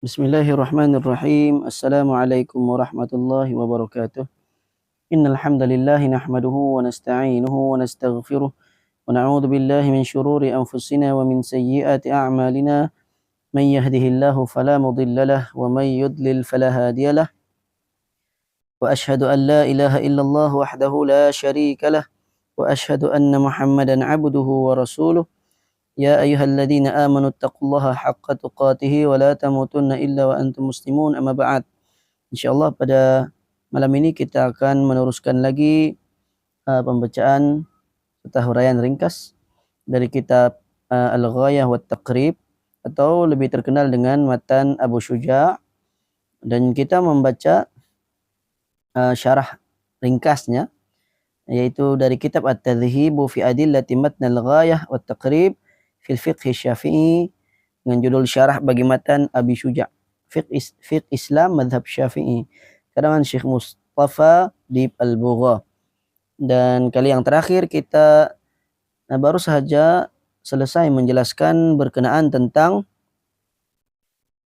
Bismillahirrahmanirrahim. Assalamualaikum warahmatullahi wabarakatuh. Innal hamdalillah nahmaduhu wa nasta'inuhu wa nastaghfiruh wa na'udzu billahi min shururi anfusina wa min sayyiati a'malina. Man yahdihillahu fala mudilla lahu wa man yudlil fala hadiya lahu. Wa asyhadu an la ilaha illallah wahdahu la syarika lahu wa asyhadu anna Muhammadan 'abduhu wa rasuluh. Ya ayyuhalladzina amanu taqullaha haqqa tuqatih wa la tamutunna illa wa antum muslimun, amma ba'd. Insyaallah pada malam ini kita akan meneruskan lagi pembacaan serta huraian ringkas dari kitab Al-Ghayah wa Taqrib atau lebih terkenal dengan matan Abu Syuja', dan kita membaca syarah ringkasnya yaitu dari kitab At-Tadhhibu fi Adillati Matn Al-Ghayah wa Taqrib fil Fiqh Syafi'i dengan judul syarah bagi matan Abi Syuja', Fiqh Islam Madhab Syafi'i, karangan Syekh Mustafa Dib Al-Bugha. Dan kali yang terakhir kita baru sahaja selesai menjelaskan berkenaan tentang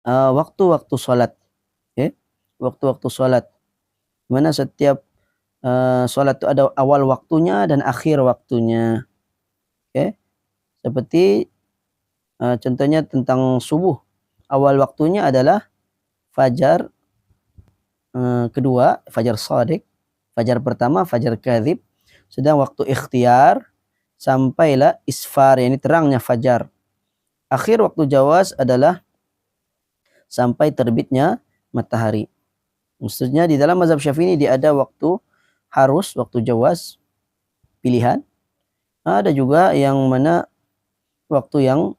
waktu-waktu salat, waktu-waktu salat, mana setiap salat itu ada awal waktunya dan akhir waktunya. Seperti contohnya tentang subuh, awal waktunya adalah fajar kedua, fajar shadiq, fajar pertama, fajar kadhib. Sedang waktu ikhtiar sampailah isfar, ini terangnya fajar. Akhir waktu jawaz adalah sampai terbitnya matahari. Maksudnya di dalam mazhab Syafi'i dia ada waktu harus, waktu jawaz pilihan. Ada juga yang mana waktu yang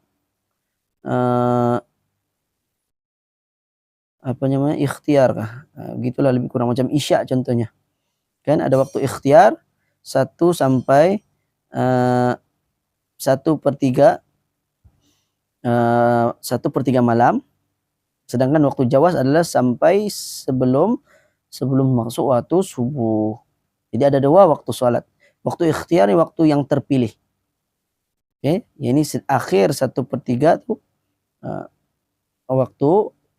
ikhtiar kah? Gitulah lebih kurang, macam isya contohnya. Kan ada waktu ikhtiar 1 sampai 1/3 malam. Sedangkan waktu jawaz adalah sampai sebelum masuk waktu subuh. Jadi ada 2 waktu salat. Waktu ikhtiar ini waktu yang terpilih. Ini akhir 1/3 tuh waktu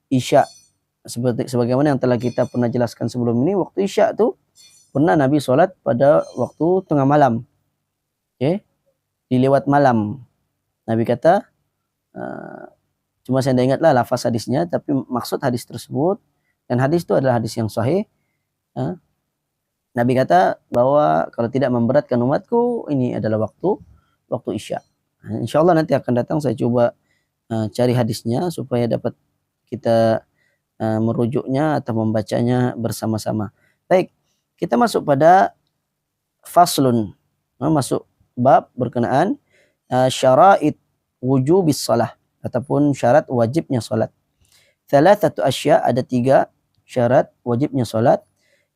isya. Sebagaimana yang telah kita pernah jelaskan sebelum ini, waktu isya tuh pernah Nabi sholat pada waktu tengah malam, di lewat malam. Nabi kata, cuma saya tidak ingatlah lafaz hadisnya, tapi maksud hadis tersebut, dan hadis itu adalah hadis yang sahih. Nabi kata bahwa kalau tidak memberatkan umatku, ini adalah waktu isya. Insyaallah nanti akan datang saya coba cari hadisnya supaya dapat kita merujuknya atau membacanya bersama-sama. Baik, kita masuk pada faslun, masuk bab berkenaan syara'id wujubis shalah ataupun syarat wajibnya salat. Thalathatu asya, ada 3 syarat wajibnya salat.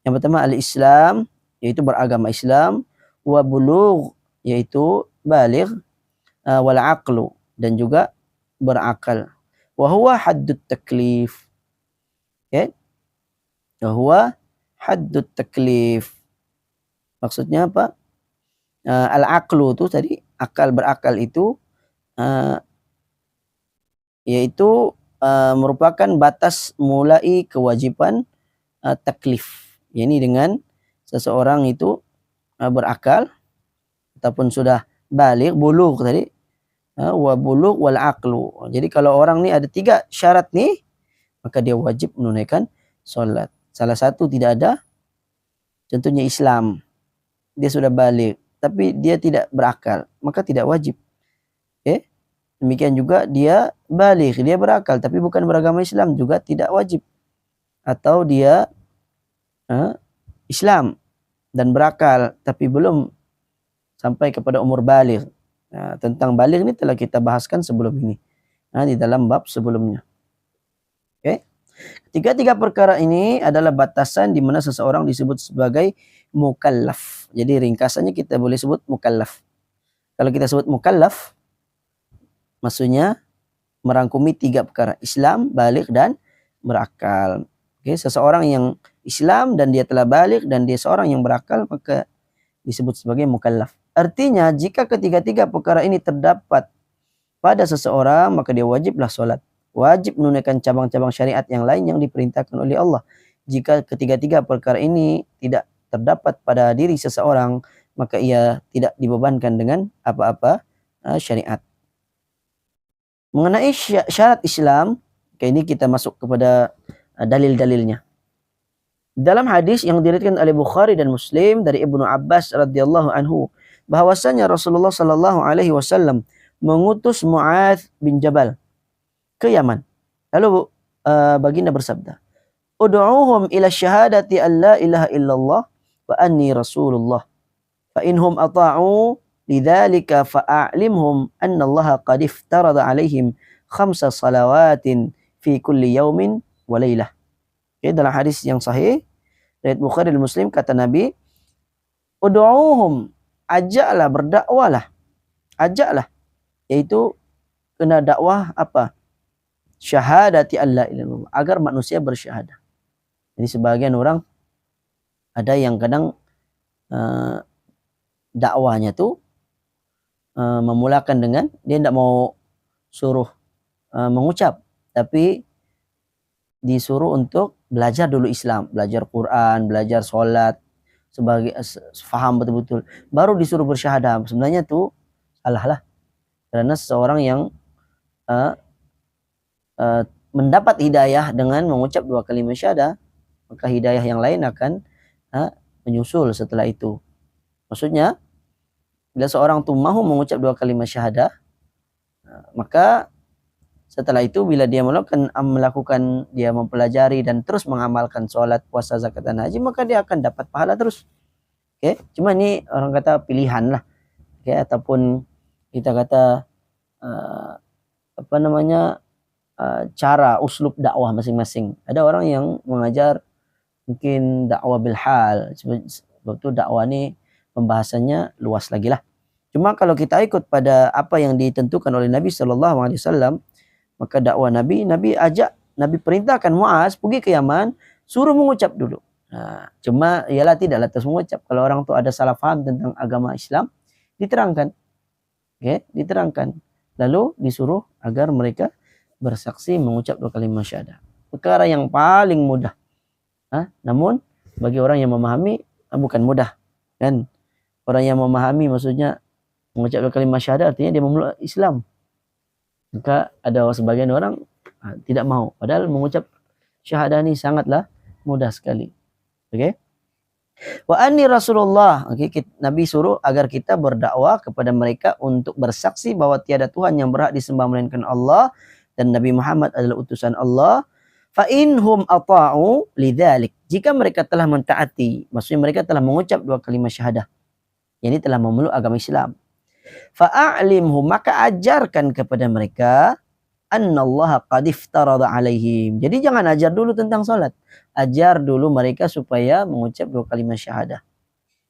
Yang pertama al-Islam, yaitu beragama Islam, wa bulugh, yaitu baligh, wal aqlu, dan juga berakal. Wa huwa haddut taklif. Wa huwa haddut taklif. Maksudnya apa? Al-aqlu itu tadi, akal, berakal itu yaitu merupakan batas mulai kewajiban taklif. Ini dengan seseorang itu berakal ataupun sudah baligh, bulugh tadi, wa bulugh wal aqlu. Jadi kalau orang ni ada 3 syarat ni, maka dia wajib menunaikan solat. Salah satu tidak ada, contohnya Islam, dia sudah baligh tapi dia tidak berakal, maka tidak wajib. Demikian juga dia baligh, dia berakal tapi bukan beragama Islam, juga tidak wajib. Atau dia Islam dan berakal tapi belum sampai kepada umur baligh. Tentang baligh ini telah kita bahaskan sebelum ini di dalam bab sebelumnya. Tiga perkara ini adalah batasan di mana seseorang disebut sebagai mukallaf. Jadi ringkasannya kita boleh sebut mukallaf. Kalau kita sebut mukallaf, maksudnya merangkumi 3 perkara: Islam, baligh, dan berakal. Seseorang yang Islam dan dia telah baligh dan dia seorang yang berakal, maka disebut sebagai mukallaf. Artinya jika ketiga-3 perkara ini terdapat pada seseorang, maka dia wajiblah solat. wajib menunaikan cabang-cabang syariat yang lain yang diperintahkan oleh Allah. Jika ketiga-tiga perkara ini tidak terdapat pada diri seseorang, maka ia tidak dibebankan dengan apa-apa syariat. Mengenai syarat Islam, ini kita masuk kepada dalil-dalilnya. Dalam hadis yang diriwayatkan oleh Bukhari dan Muslim dari Ibnu Abbas radhiyallahu anhu, bahwasanya Rasulullah sallallahu alaihi wasallam mengutus Muadz bin Jabal ke Yaman. Lalu baginda bersabda, "Ud'uuhum ila syahadati an la ilaha illallah wa anni rasulullah. Fa inhum ata'u lidzalika fa'alimhum anna Allah qad iftarada 'alaihim 5 salawatin fi kulli yaumin wa lailah." Okay, dalam hadis yang sahih riwayat Bukhari dan Muslim, kata Nabi, "Ud'uuhum," ajaklah, berdakwalah. Ajaklah, yaitu kena dakwah apa? Syahadati alla ilaha illallah, agar manusia bersyahadah. Jadi sebagian orang ada yang kadang dakwahnya tuh memulakan dengan dia tidak mau suruh mengucap, tapi disuruh untuk belajar dulu Islam, belajar Quran, belajar sholat, sebagai faham betul-betul, baru disuruh bersyahadah. Sebenarnya tuh salah lah, karena seseorang yang mendapat hidayah dengan mengucap 2 kalimat syahadah, maka hidayah yang lain akan menyusul setelah itu. Maksudnya, bila seorang tuh mau mengucap 2 kalimat syahadah, maka setelah itu bila dia melakukan, dia mempelajari dan terus mengamalkan sholat, puasa, zakat, dan haji, maka dia akan dapat pahala terus. Oke, cuma ini orang kata pilihan lah. Oke, ataupun kita kata cara uslub dakwah masing-masing. Ada orang yang mengajar mungkin dakwah bil hal, sebab itu dakwah ini pembahasannya luas lagi lah. Cuma kalau kita ikut pada apa yang ditentukan oleh Nabi Shallallahu Alaihi Wasallam, maka dakwah Nabi perintahkan Muaz pergi ke Yaman, suruh mengucap dulu. Nah, cuma ialah tidaklah terus mengucap. Kalau orang tu ada salah faham tentang agama Islam, diterangkan. Okay, diterangkan. Lalu disuruh agar mereka bersaksi mengucap 2 kalimat syahadah. Perkara yang paling mudah. Namun bagi orang yang memahami bukan mudah. Kan? Orang yang memahami maksudnya mengucap 2 kalimat syahadah artinya dia memeluk Islam. Maka ada sebagian orang tidak mau. Padahal mengucap syahadah ini sangatlah mudah sekali. Okey. Wa anni Rasulullah. Okey, Nabi suruh agar kita berdakwah kepada mereka untuk bersaksi bahwa tiada Tuhan yang berhak disembah melainkan Allah dan Nabi Muhammad adalah utusan Allah. Fa inhum ata'u lidzalik. Jika mereka telah mentaati, maksudnya mereka telah mengucap 2 kalimat syahadah, yakni telah memeluk agama Islam. Fa'alimhum, maka ajarkan kepada mereka annallaha qad iftarada alaihim. Jadi jangan ajar dulu tentang salat. Ajar dulu mereka supaya mengucap 2 kalimat syahadah.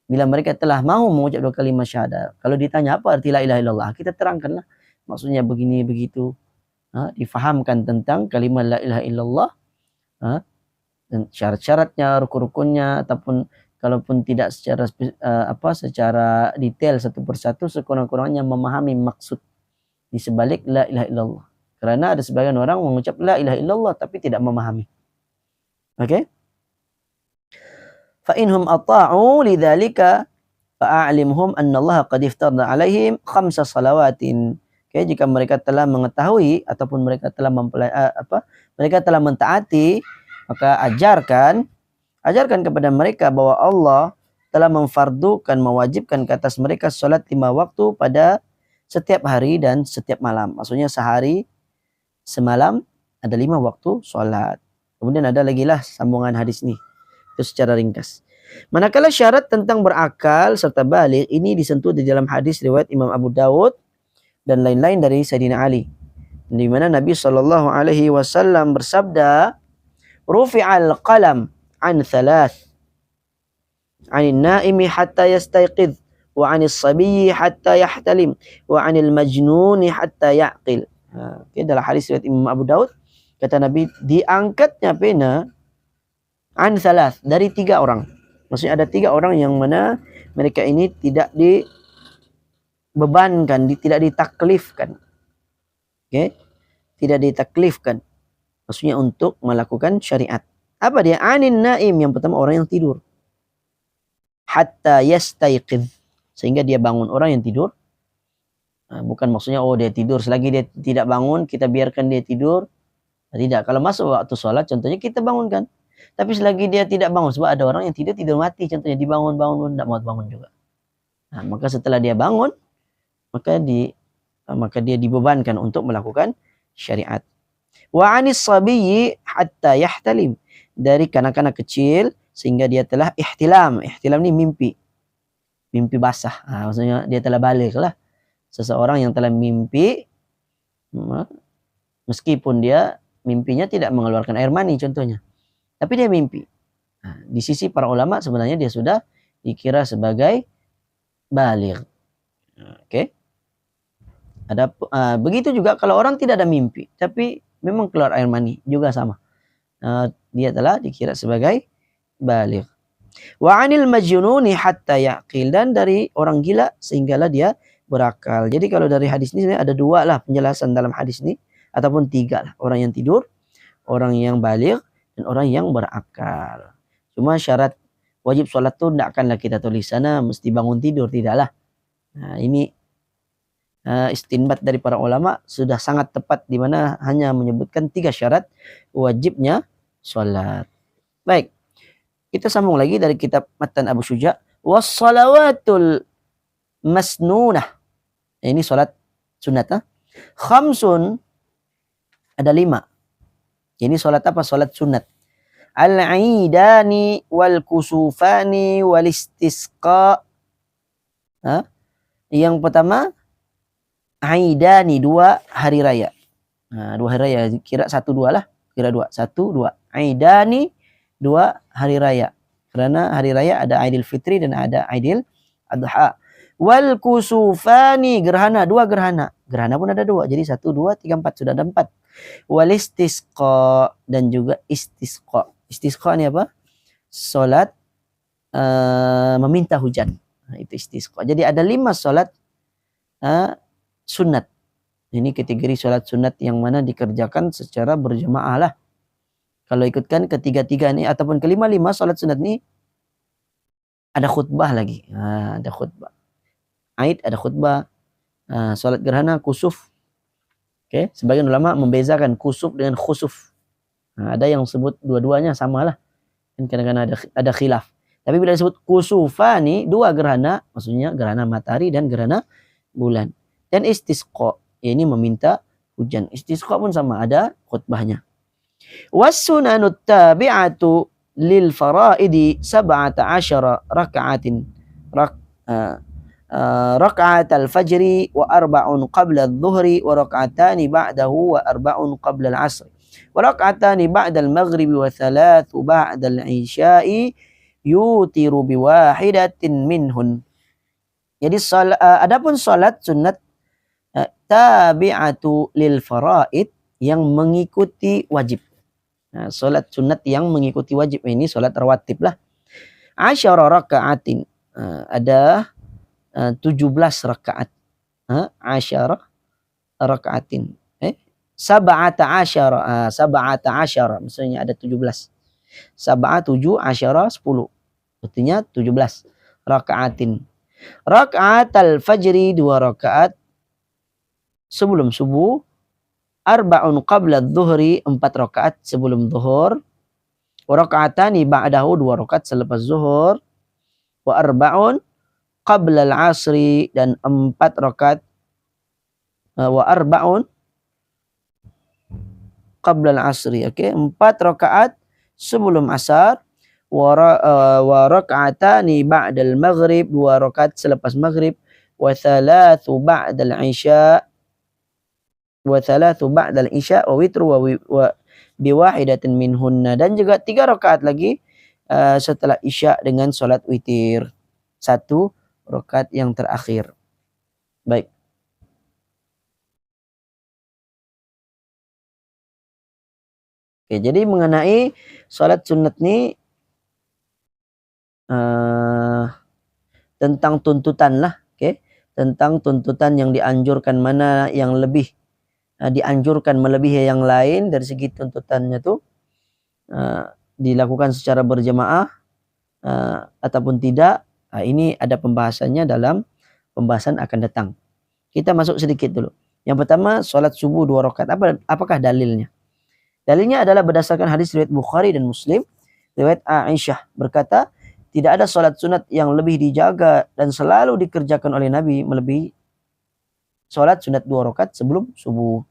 Bila mereka telah mau mengucap 2 kalimat syahadah, kalau ditanya apa arti la ilaha illallah, kita terangkanlah. Maksudnya begini begitu. Difahamkan tentang kalimat la ilaha illallah, dan syarat-syaratnya, rukun-rukunnya, ataupun kalaupun tidak secara detail satu persatu, sekurang-kurangnya memahami maksud di sebalik la ilaha illallah. Karena ada sebagian orang mengucap la ilaha illallah tapi tidak memahami. Okey? Fa inhum ata'u lidzalika fa'alimhum annallaha qad iftarada 'alaihim 5 salawatin. Okey, jika mereka telah mengetahui ataupun mereka telah mereka telah mentaati, maka ajarkan kepada mereka bahwa Allah telah memfardukan, mewajibkan ke atas mereka salat 5 waktu pada setiap hari dan setiap malam. Maksudnya sehari semalam ada 5 waktu salat. Kemudian ada lagi lah sambungan hadis ini. Itu secara ringkas. Manakala syarat tentang berakal serta baligh ini disentuh di dalam hadis riwayat Imam Abu Dawud dan lain-lain dari Sayyidina Ali, di mana Nabi sallallahu alaihi wasallam bersabda, "Rufi'al qalam an 3, 'anil naimi hatta yastayqidh, wa 'anil sabiyyi hatta yahtalim, wa 'anil majnuni hatta ya'qil." Okay, dalam hadis riwayat Imam Abu Daud, kata Nabi, diangkatnya pena an 3, dari 3 orang. Maksudnya ada 3 orang yang mana mereka ini tidak dibebankan, tidak ditaklifkan. Okay? tidak ditaklifkan. Maksudnya untuk melakukan syariat. Apa dia? Anin naim, yang pertama orang yang tidur. Hatta yastayqidh, sehingga dia bangun. Orang yang tidur, bukan maksudnya dia tidur, selagi dia tidak bangun kita biarkan dia tidur. Tidak, kalau masuk waktu sholat contohnya kita bangunkan. Tapi selagi dia tidak bangun, sebab ada orang yang tidur mati, contohnya dibangun-bangun tidak mau bangun juga. Nah, maka setelah dia bangun, maka dia dibebankan untuk melakukan syariat. Wa anis sabiyyi hatta yahtalim, dari kanak-kanak kecil sehingga dia telah ihtilam. Ihtilam ini mimpi basah. Maksudnya dia telah balik lah. Seseorang yang telah mimpi, meskipun dia mimpinya tidak mengeluarkan air mani contohnya, tapi dia mimpi. Di sisi para ulama sebenarnya dia sudah dikira sebagai baligh. Oke. Ada begitu juga kalau orang tidak ada mimpi tapi memang keluar air mani juga sama. Dia telah dikira sebagai baligh. Wa 'anil majnuni hatta yaqil, dan dari orang gila sehinggalah dia berakal. Jadi kalau dari hadis ini ada dua lah penjelasan dalam hadis ini, ataupun tiga lah. Orang yang tidur, orang yang baligh, dan orang yang berakal. Cuma syarat wajib sholat itu tidak akanlah kita tulis sana mesti bangun tidur, tidaklah. Nah, ini istinbat dari para ulama sudah sangat tepat, di mana hanya menyebutkan 3 syarat wajibnya sholat. Baik, kita sambung lagi dari kitab Matan Abu Syuja. Wassalawatul masnunah, ini sholat sunat. Khamsun, ada 5. Ini sholat apa? Sholat sunat. Al-aidani wal kusufani wal istisqa. Yang pertama, aidani, 2 hari raya. 2 hari raya, kira 1 2 lah. Kira 2, 1 2. Aidani, 2 hari raya. Karena hari raya ada Aidil Fitri dan ada Aidil Adha. Wal kusufani, gerhana, 2 gerhana. Gerhana pun ada 2. Jadi 1 2 3 4, sudah ada 4. Wal istisqa, dan juga istisqa. Istisqa ini apa? Salat meminta hujan. Itu istisqa. Jadi ada 5 salat sunat. Ini kategori salat sunat yang mana dikerjakan secara berjamaah lah. Kalau ikutkan ketiga-tiga ini ataupun kelima-lima salat sunat ini ada khutbah lagi. Ada khutbah. Aid ada khutbah. Salat gerhana kusuf. Oke, sebagian ulama membezakan kusuf dengan khusuf. Ada yang sebut dua-duanya samalah. Dan kadang-kadang ada khilaf. Tapi bila disebut kusufani, 2 gerhana, maksudnya gerhana matahari dan gerhana bulan. Dan istisqa, ini meminta hujan. Istisqa pun sama, ada khutbahnya. Was-sunanut tabi'atu lil faraidi 17 raka'atin. Raka'at al-fajri wa 4 qabla adh-dhuhri wa raka'atani ba'dahu wa 4 qabla al-'asr. Wa raka'atani ba'da al-maghribi wa 3 ba'da al-'isya'i yutiru bi wahidatin minhun. Jadi adapun salat sunat tabi'atu lil faraid, yang mengikuti wajib. Salat sunat yang mengikuti wajib ini salat rawatib lah. 10 raka'atin, ada 17 rakaat. 10 rakaatin. 17, maksudnya ada 17. 7 10. Artinya 17 rakaatin. Rakaat al-fajri, 2 rakaat sebelum subuh. 4 qabla adh-dhuhri, 4 rakaat sebelum zuhur. Wa raka'atani ba'dahu, 2 rakaat selepas zuhur. Wa 4 qabla al-'asri, dan 4 rakaat. Wa 4 qabla al-'asri, oke, 4 rakaat sebelum asar. Wa raka'atani ba'da al-maghrib, 2 rakaat selepas maghrib. Wa 3 ba'da al-'isya, wa 3 ba'da al-isya wa witru wa biwahidatin minhunna, dan juga 3 rakaat lagi setelah isya dengan salat witir, 1 rakaat yang terakhir. Baik. Oke, jadi mengenai salat sunat ini tentang tuntutan lah, oke, tentang tuntutan yang dianjurkan mana yang lebih dianjurkan melebihi yang lain dari segi tuntutannya tuh dilakukan secara berjamaah ataupun tidak. Ini ada pembahasannya dalam pembahasan akan datang. Kita masuk sedikit dulu. Yang pertama, salat subuh 2 rakaat. Apakah dalilnya? Dalilnya adalah berdasarkan hadis riwayat Bukhari dan Muslim. Riwayat Aisyah berkata, tidak ada salat sunat yang lebih dijaga dan selalu dikerjakan oleh Nabi melebihi salat sunat 2 rakaat sebelum subuh.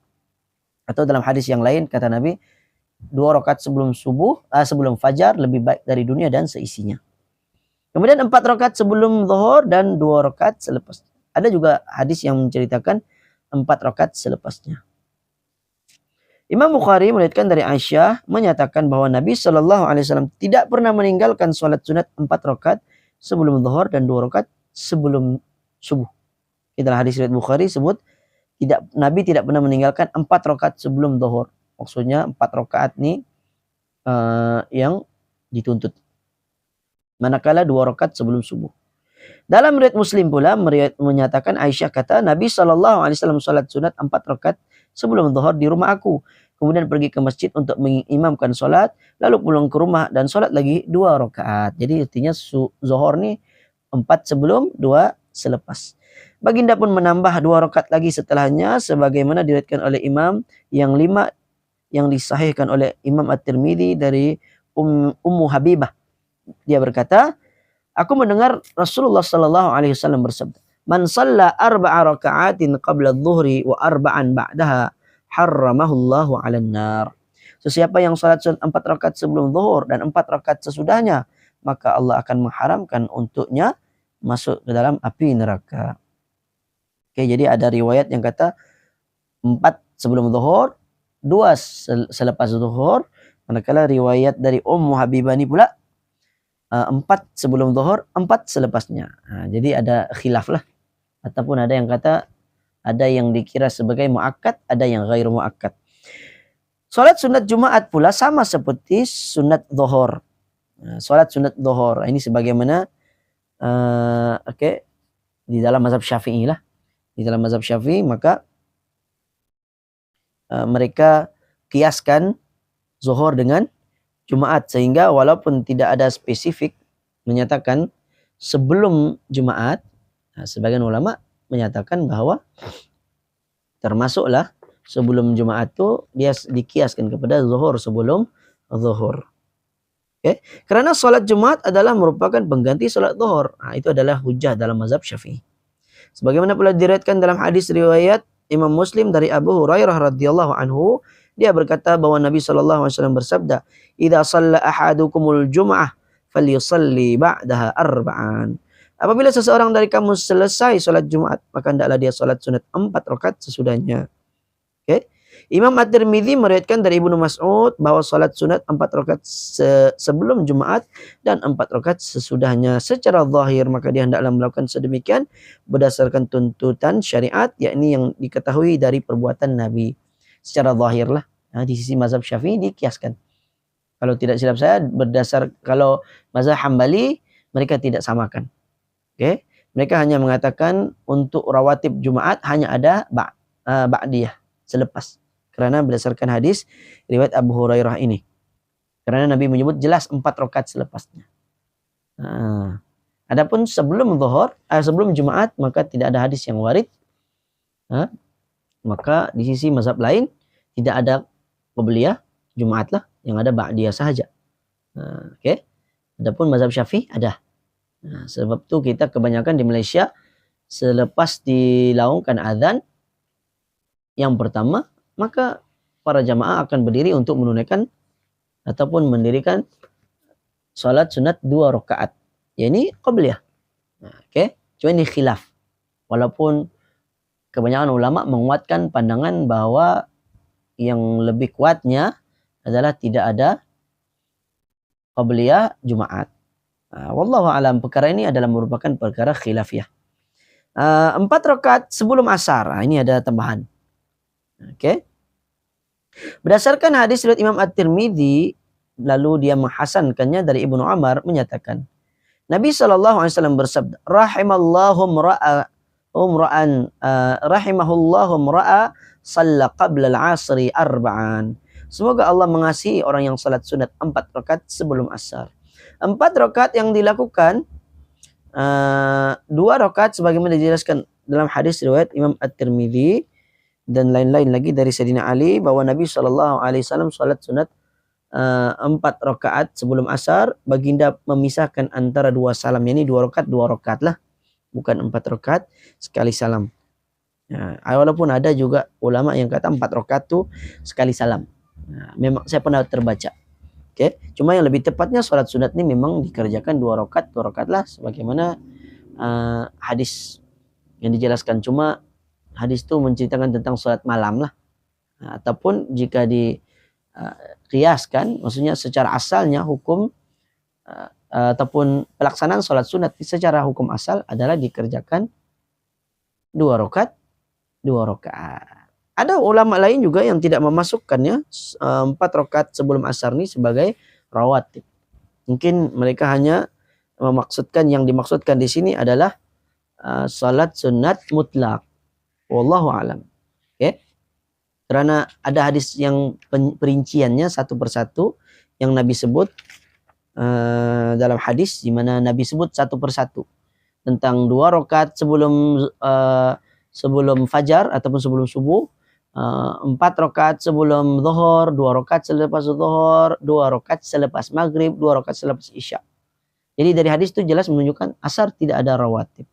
Atau dalam hadis yang lain kata Nabi, 2 rakaat sebelum subuh, sebelum fajar lebih baik dari dunia dan seisinya. Kemudian 4 rakaat sebelum zuhur dan 2 rakaat selepas. Ada juga hadis yang menceritakan 4 rakaat selepasnya. Imam Bukhari meriwayatkan dari Aisyah menyatakan bahwa Nabi SAW tidak pernah meninggalkan salat sunat 4 rakaat sebelum zuhur dan 2 rakaat sebelum subuh. Itulah hadis riwayat Bukhari sebut Nabi tidak pernah meninggalkan 4 rakaat sebelum zuhur. Maksudnya 4 rakaat ini yang dituntut. Manakala 2 rakaat sebelum subuh. Dalam riwayat Muslim pula menyatakan Aisyah kata Nabi SAW salat sunat 4 rakaat sebelum zuhur di rumah aku. Kemudian pergi ke masjid untuk mengimamkan salat, lalu pulang ke rumah dan salat lagi 2 rakaat. Jadi artinya zuhur ni 4 sebelum, 2 selepas. Baginda pun menambah 2 rakaat lagi setelahnya sebagaimana diriwayatkan oleh Imam yang 5 yang disahihkan oleh Imam At-Tirmidzi dari Ummu Habibah. Dia berkata, aku mendengar Rasulullah SAW bersabda, "Man shalla 4 raka'atin qabla adh-dhuhri wa 4 ba'daha, harramahullahu 'alan nar." Sesiapa yang salat 4 rakaat sebelum zuhur dan 4 rakaat sesudahnya, maka Allah akan mengharamkan untuknya masuk ke dalam api neraka. Oke, jadi ada riwayat yang kata 4 sebelum zuhur, 2 selepas zuhur. Manakala riwayat dari Ummu Habibah ini pula 4 sebelum zuhur, 4 selepasnya. Jadi ada khilaf lah. Ataupun ada yang kata, ada yang dikira sebagai muakkad, ada yang ghair muakkad. Salat sunat Jumat pula sama seperti sunat zuhur. Salat sunat zuhur ini sebagaimana di dalam mazhab Syafi'i lah. Di dalam mazhab Syafi'i maka mereka kiaskan zuhur dengan Jumat, sehingga walaupun tidak ada spesifik menyatakan sebelum Jumat, sebagian ulama menyatakan bahwa termasuklah sebelum Jumat itu dia dikiaskan kepada zuhur sebelum zuhur. Okay? Karena salat Jumat adalah merupakan pengganti salat zuhur. Itu adalah hujah dalam mazhab Syafi'i. Sebagaimana pula diriwayatkan dalam hadis riwayat Imam Muslim dari Abu Hurairah radhiyallahu anhu, dia berkata bahwa Nabi SAW bersabda, "Idza shalla ahadukumul jum'ah falyusalli ba'daha 4." Apabila seseorang dari kamu selesai salat Jumat, maka hendaklah dia salat sunat 4 rakaat sesudahnya. Okay? Imam At-Tirmidzi meriwayatkan dari Ibnu Mas'ud bahwa salat sunat 4 rakaat sebelum Jumat dan 4 rakaat sesudahnya secara zahir, maka dia hendaklah melakukan sedemikian berdasarkan tuntutan syariat, yakni yang diketahui dari perbuatan Nabi. Secara zahir lah. Di sisi mazhab Syafi'i dikiaskan. Kalau tidak silap saya kalau mazhab Hambali mereka tidak samakan. Okay? Mereka hanya mengatakan untuk rawatib Jumat hanya ada ba'diyah selepas. Karena berdasarkan hadis riwayat Abu Hurairah ini. Karena Nabi menyebut jelas 4 rakaat selepasnya. Adapun sebelum zuhur, sebelum Jumat maka tidak ada hadis yang warid. Maka di sisi mazhab lain tidak ada qabliyah Jumat lah, yang ada ba'diyah sahaja. Okay? Adapun mazhab Syafi'i ada. Sebab tu kita kebanyakan di Malaysia selepas dilaungkan azan yang pertama, maka para jamaah akan berdiri untuk menunaikan ataupun mendirikan salat sunat 2 rakaat. Ya ini qabliyah. Okay? Cuma ini khilaf. Walaupun kebanyakan ulama menguatkan pandangan bahwa yang lebih kuatnya adalah tidak ada qabliyah Jumat. Wallahu alam, perkara ini adalah merupakan perkara khilafiyah. 4 rakaat sebelum asar. Ini ada tambahan. Okay. Berdasarkan hadis riwayat Imam At-Tirmidzi, lalu dia menghasankannya dari Ibnu Umar menyatakan, Nabi SAW bersabda, rahimahullahu mra'a shalla qabla al-'asri arba'an. Semoga Allah mengasihi orang yang salat sunat 4 rakaat sebelum asar. 4 rakaat yang dilakukan 2 rakaat sebagaimana dijelaskan dalam hadis riwayat Imam At-Tirmidzi dan lain-lain lagi dari Sayyidina Ali bahwa Nabi SAW salat sunat 4 rakaat sebelum asar. Baginda memisahkan antara 2 salam, ini 2 rakaat lah, bukan 4 rakaat sekali salam. Walaupun ada juga ulama yang kata 4 rakaat tuh sekali salam. Memang saya pernah terbaca. Cuma yang lebih tepatnya salat sunat ini memang dikerjakan 2 rakaat lah sebagaimana hadis yang dijelaskan. Cuma hadis itu menceritakan tentang salat malam lah. Ataupun jika dikiaskan, maksudnya secara asalnya hukum ataupun pelaksanaan salat sunat secara hukum asal adalah dikerjakan 2 rakaat. Ada ulama lain juga yang tidak memasukkannya 4 rakaat sebelum asar ini sebagai rawatib. Mungkin mereka hanya memaksudkan, yang dimaksudkan di sini adalah salat sunat mutlak. Wallahu alam. Karena ada hadis yang perinciannya satu persatu yang Nabi sebut dalam hadis, di mana Nabi sebut satu persatu tentang 2 rakaat sebelum fajar ataupun sebelum subuh, 4 rakaat sebelum zuhur, 2 rakaat selepas zuhur, 2 rakaat selepas maghrib, 2 rakaat selepas isya. Jadi dari hadis itu jelas menunjukkan asar tidak ada rawatib.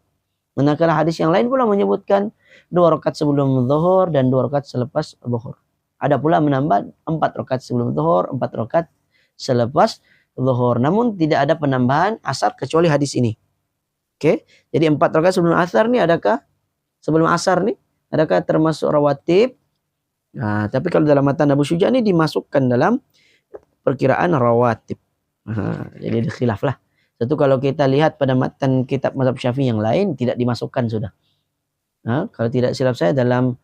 Manakala hadis yang lain pula menyebutkan 2 rakaat sebelum zuhur dan 2 rakaat selepas zuhur. Ada pula menambah 4 rakaat sebelum zuhur, 4 rakaat selepas zuhur. Namun tidak ada penambahan asar kecuali hadis ini. Jadi 4 rakaat sebelum asar nih adakah termasuk rawatib? Tapi kalau dalam matan Abu Syuja ini dimasukkan dalam perkiraan rawatib. Jadi khilaf lah. Satu, kalau kita lihat pada matan kitab mazhab Syafi'i yang lain tidak dimasukkan sudah. Kalau tidak silap saya dalam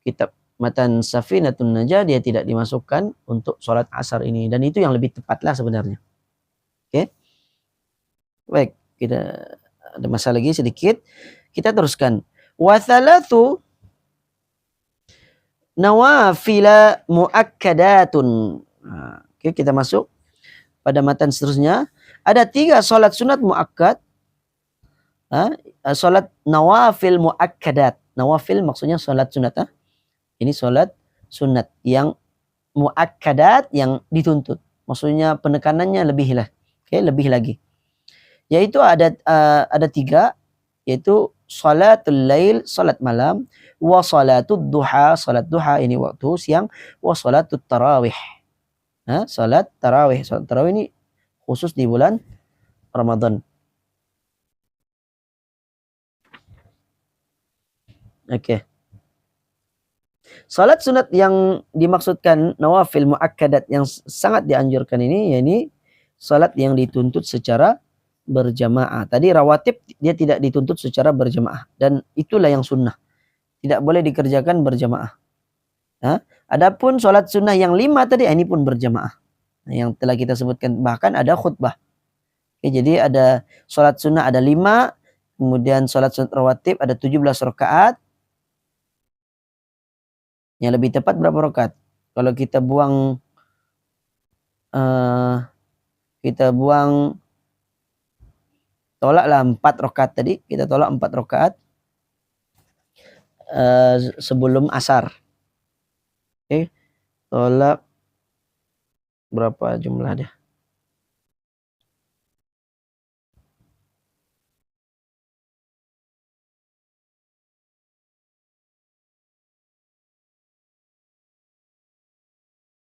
kitab matan Safinatun Najah dia tidak dimasukkan untuk sholat asar ini, dan itu yang lebih tepat lah sebenarnya. Baik, kita ada masalah lagi sedikit. Kita teruskan. Wa thalathu nawafila muakkadatun. Kita masuk pada matan seterusnya. Ada 3 salat sunat muakkad. Salat nawafil muakkadat. Nawafil maksudnya salat sunat. Ini salat sunat yang muakkadat, yang dituntut. Maksudnya penekanannya lebih lah. Lebih lagi. Yaitu ada 3, yaitu salatul lail, salat malam, wa salatud duha, salat duha ini waktu siang, wa salatut tarawih. Salat tarawih ini khusus di bulan Ramadan. Salat sunat yang dimaksudkan nawafil muakkadat yang sangat dianjurkan ini, yakni salat yang dituntut secara berjamaah. Tadi rawatib dia tidak dituntut secara berjamaah, dan itulah yang sunnah. Tidak boleh dikerjakan berjamaah. Adapun salat sunnah yang 5 tadi, ini pun berjamaah. Yang telah kita sebutkan, bahkan ada khutbah. Jadi ada salat sunnah ada 5, kemudian salat sunat rawatib ada 17 rakaat. Yang lebih tepat berapa rakaat? Kalau kita buang tolaklah 4 rakaat tadi, kita tolak 4 rakaat sebelum asar. Tolak berapa jumlah dia?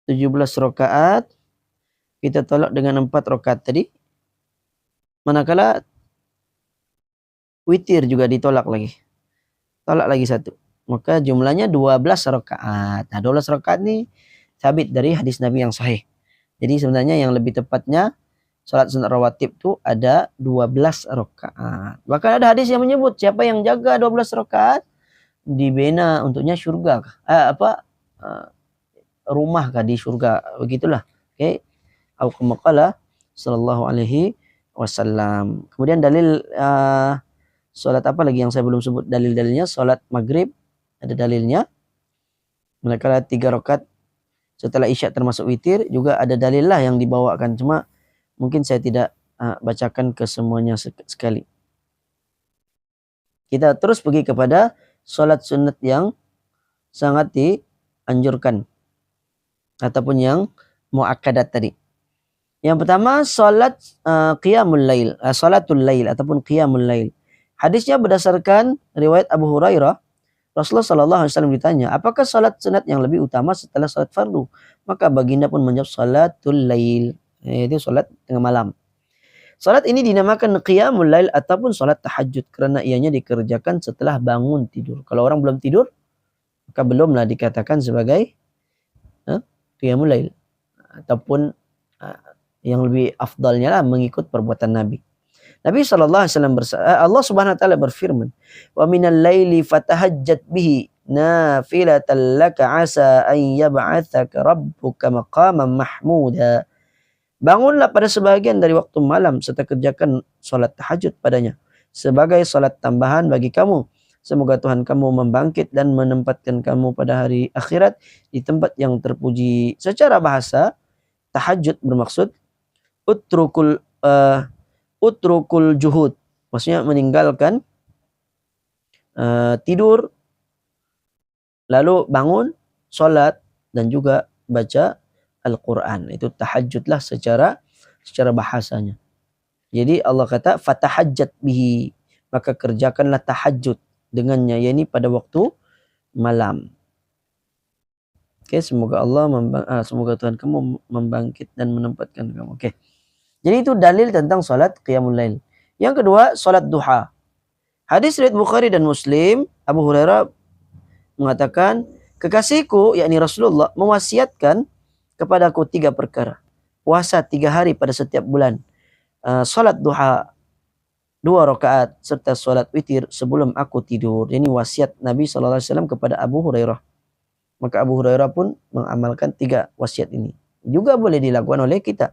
(17 rakaat) kita tolak dengan 4 rakaat tadi. Manakala witir juga ditolak lagi. Tolak lagi 1. Maka jumlahnya 12 rakaat. 12 rakaat ini sabit dari hadis Nabi yang sahih. Jadi sebenarnya yang lebih tepatnya salat sunat rawatib itu ada 12 rakaat. Bahkan ada hadis yang menyebut siapa yang jaga 12 rakaat dibina untuknya surga. Rumah kah di surga, begitulah. Au kama qala sallallahu alaihi wasallam. Kemudian dalil salat apa lagi yang saya belum sebut dalil-dalilnya? Salat maghrib ada dalilnya. Manakala 3 rakaat setelah isya termasuk witir, juga ada dalil lah yang dibawakan. Cuma mungkin saya tidak bacakan ke semuanya sekali. Kita terus pergi kepada solat sunat yang sangat dianjurkan. Ataupun yang muakkadat tadi. Yang pertama solat qiyamul lail. Salatul lail ataupun qiyamul lail. Hadisnya berdasarkan riwayat Abu Hurairah. Rasulullah SAW ditanya, apakah salat sunat yang lebih utama setelah salat fardu? Maka baginda pun menjawab salatul lail, yaitu salat tengah malam. Salat ini dinamakan qiyamul lail ataupun salat tahajud karena ianya dikerjakan setelah bangun tidur. Kalau orang belum tidur, maka belumlah dikatakan sebagai qiyamul lail. Ataupun yang lebih afdalnya lah mengikut perbuatan Nabi. Nabi SAW Allah Subhanahu wa taala berfirman, "Wa minal laili fatahajjat bihi nafilatan laka asa an yab'atsaka rabbuka maqaman mahmuda." Bangunlah pada sebahagian dari waktu malam serta kerjakan salat tahajud padanya sebagai salat tambahan bagi kamu. Semoga Tuhan kamu membangkit dan menempatkan kamu pada hari akhirat di tempat yang terpuji. Secara bahasa, tahajud bermaksud utrukul juhud, maksudnya meninggalkan tidur, lalu bangun, solat, dan juga baca Al-Quran. Itu tahajudlah secara bahasanya. Jadi Allah kata fatahajjat bihi, maka kerjakanlah tahajud dengannya, yakni pada waktu malam. Oke, semoga semoga Tuhan kamu membangkit dan menempatkan kamu. Oke. Jadi itu dalil tentang salat qiyamul lail. Yang kedua, salat duha. Hadis riwayat Bukhari dan Muslim, Abu Hurairah mengatakan, kekasihku yakni Rasulullah mewasiatkan kepadaku 3 perkara. Puasa 3 hari pada setiap bulan. Salat duha 2 rakaat serta salat witir sebelum aku tidur. Ini wasiat Nabi SAW kepada Abu Hurairah. Maka Abu Hurairah pun mengamalkan 3 wasiat ini. Juga boleh dilakukan oleh kita.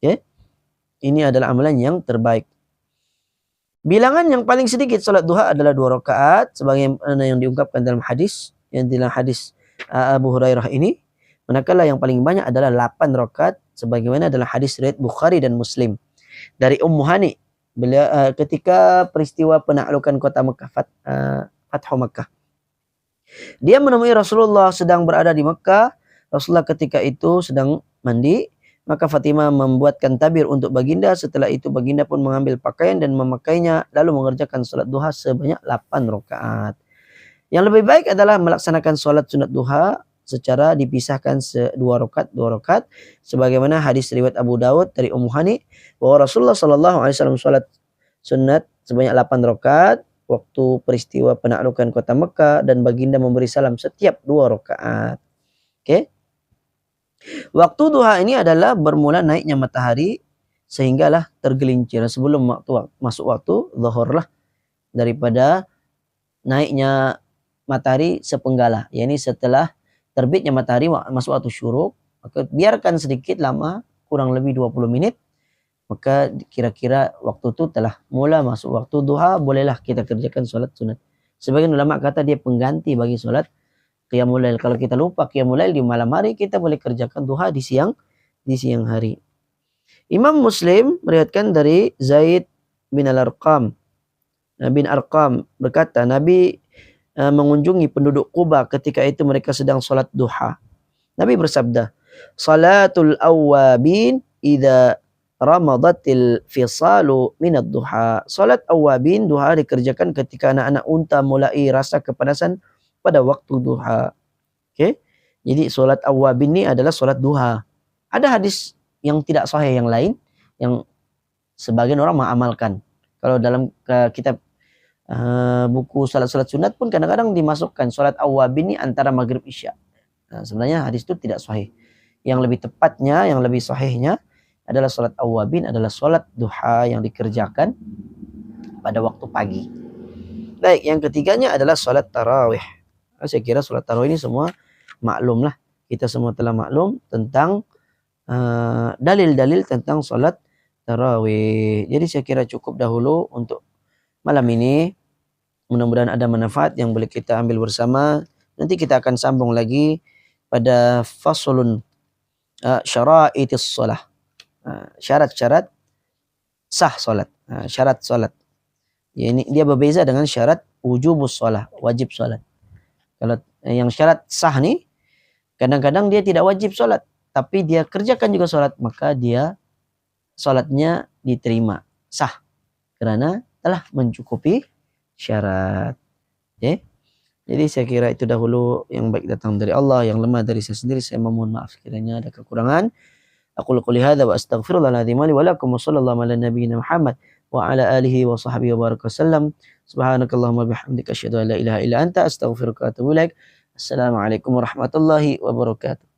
Okay? Ini adalah amalan yang terbaik. Bilangan yang paling sedikit salat duha adalah 2 rakaat sebagaimana yang diungkapkan dalam hadis, Abu Hurairah ini. Manakala yang paling banyak adalah 8 rakaat sebagaimana dalam hadis riwayat Bukhari dan Muslim. Dari Ummu Hani, beliau ketika peristiwa penaklukan kota Mekah, Fathu Mekah. Dia menemui Rasulullah sedang berada di Mekah. Rasulullah ketika itu sedang mandi. Maka Fatimah membuatkan tabir untuk baginda. Setelah itu baginda pun mengambil pakaian dan memakainya. Lalu mengerjakan salat duha sebanyak 8 rakaat. Yang lebih baik adalah melaksanakan salat sunat duha secara dipisahkan 2 rakaat. Sebagaimana hadis riwayat Abu Dawud dari Ummu Hani. Bahwa Rasulullah SAW salat sunat sebanyak 8 rakaat. Waktu peristiwa penaklukan kota Mekah. Dan baginda memberi salam setiap 2 rakaat. Oke. Waktu duha ini adalah bermula naiknya matahari sehinggalah tergelincir sebelum masuk waktu zuhur lah, daripada naiknya matahari sepenggala, yakni setelah terbitnya matahari masuk waktu syuruk, maka biarkan sedikit lama, kurang lebih 20 menit, maka kira-kira waktu itu telah mula masuk waktu duha, bolehlah kita kerjakan salat sunat. Sebagian ulama kata dia pengganti bagi salat qiyamul lail. Kalau kita lupa qiyamul lail di malam hari, kita boleh kerjakan duha di siang hari. Imam Muslim meriwayatkan dari Zaid bin Arqam berkata, Nabi mengunjungi penduduk Quba ketika itu mereka sedang salat duha. Nabi bersabda, "Salatul awwabin idza ramadatil fisalu minad duha." Salat awwabin duha dikerjakan ketika anak-anak unta mulai rasa kepanasan pada waktu duha. Okay? Jadi solat awwabin ini adalah solat duha. Ada hadis yang tidak sahih yang lain yang sebagian orang mengamalkan. Kalau dalam kitab buku salat-salat sunat pun kadang-kadang dimasukkan solat awwabin ini antara maghrib isya. Nah, sebenarnya hadis itu tidak sahih. Yang lebih tepatnya, yang lebih sahihnya adalah solat awwabin adalah solat duha yang dikerjakan pada waktu pagi. Baik, yang ketiganya adalah solat tarawih. Saya kira solat tarawih ini semua maklum lah. Kita semua telah maklum tentang dalil-dalil tentang solat tarawih. Jadi saya kira cukup dahulu untuk malam ini. Mudah-mudahan ada manfaat yang boleh kita ambil bersama. Nanti kita akan sambung lagi pada faslun syara'itis shalah. Syarat-syarat sah salat. Syarat salat. Ya, ini dia berbeza dengan syarat wujubus shalah, wajib salat. Kalau yang syarat sah nih, kadang-kadang dia tidak wajib salat, tapi dia kerjakan juga salat, maka dia salatnya diterima, sah. Karena telah mencukupi syarat. Okay? Jadi saya kira itu dahulu yang baik datang dari Allah, yang lemah dari saya sendiri. Saya memohon maaf sekiranya ada kekurangan. Aqulu qouli hadza wa astaghfirullahal azim li wa lakum wa sallallahu ala nabiyyina Muhammad wa ala alihi wa sahbihi wa baraka wasallam. Subhanakallahumma bihamdika asyhadu an la ilaha illa anta astaghfiruka wa atubu ilaik. Assalamualaikum warahmatullahi wabarakatuh.